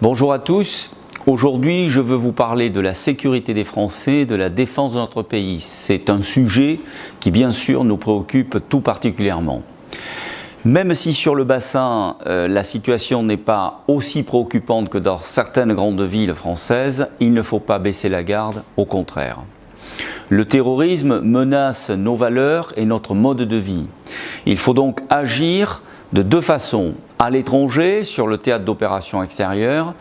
Bonjour à tous. Aujourd'hui, je veux vous parler de la sécurité des Français, de la défense de notre pays. C'est un sujet qui, bien sûr, nous préoccupe tout particulièrement. Même si sur le bassin, la situation n'est pas aussi préoccupante que dans certaines grandes villes françaises, il ne faut pas baisser la garde, au contraire. Le terrorisme menace nos valeurs et notre mode de vie. Il faut donc agir de deux façons, à l'étranger, sur le théâtre d'opérations extérieures,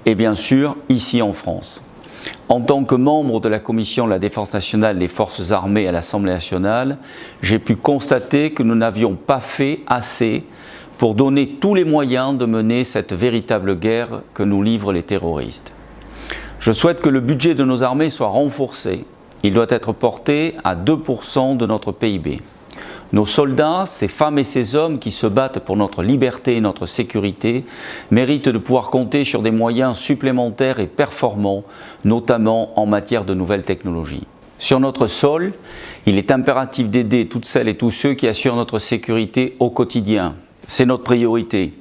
et bien sûr ici en France. En tant que membre de la Commission de la Défense nationale des Forces armées à l'Assemblée nationale, j'ai pu constater que nous n'avions pas fait assez pour donner tous les moyens de mener cette véritable guerre que nous livrent les terroristes. Je souhaite que le budget de nos armées soit renforcé. Il doit être porté à 2% de notre PIB. Nos soldats, ces femmes et ces hommes qui se battent pour notre liberté et notre sécurité, méritent de pouvoir compter sur des moyens supplémentaires et performants, notamment en matière de nouvelles technologies. Sur notre sol, il est impératif d'aider toutes celles et tous ceux qui assurent notre sécurité au quotidien. C'est notre priorité.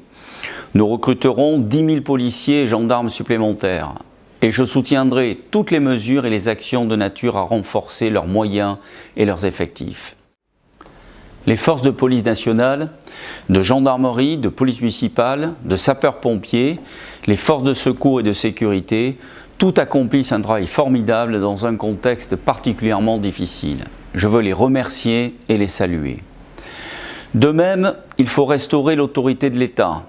Nous recruterons 10 000 policiers et gendarmes supplémentaires. Et je soutiendrai toutes les mesures et les actions de nature à renforcer leurs moyens et leurs effectifs. Les forces de police nationale, de gendarmerie, de police municipale, de sapeurs-pompiers, les forces de secours et de sécurité, tout accomplissent un travail formidable dans un contexte particulièrement difficile. Je veux les remercier et les saluer. De même, il faut restaurer l'autorité de l'État,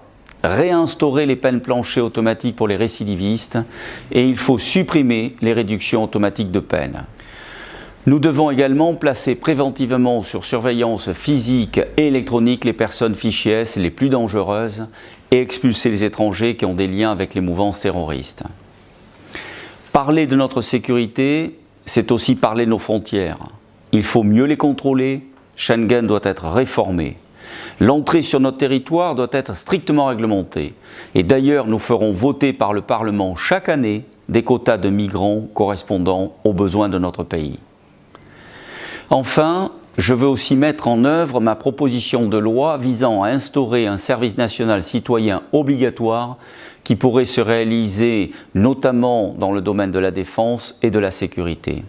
réinstaurer les peines planchers automatiques pour les récidivistes et il faut supprimer les réductions automatiques de peine. Nous devons également placer préventivement sur surveillance physique et électronique les personnes fichées S les plus dangereuses et expulser les étrangers qui ont des liens avec les mouvances terroristes. Parler de notre sécurité, c'est aussi parler de nos frontières. Il faut mieux les contrôler, Schengen doit être réformé. L'entrée sur notre territoire doit être strictement réglementée. Et d'ailleurs, nous ferons voter par le Parlement chaque année des quotas de migrants correspondant aux besoins de notre pays. Enfin, je veux aussi mettre en œuvre ma proposition de loi visant à instaurer un service national citoyen obligatoire qui pourrait se réaliser notamment dans le domaine de la défense et de la sécurité.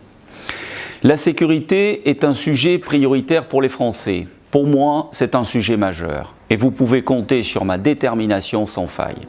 La sécurité est un sujet prioritaire pour les Français. Pour moi, c'est un sujet majeur et vous pouvez compter sur ma détermination sans faille.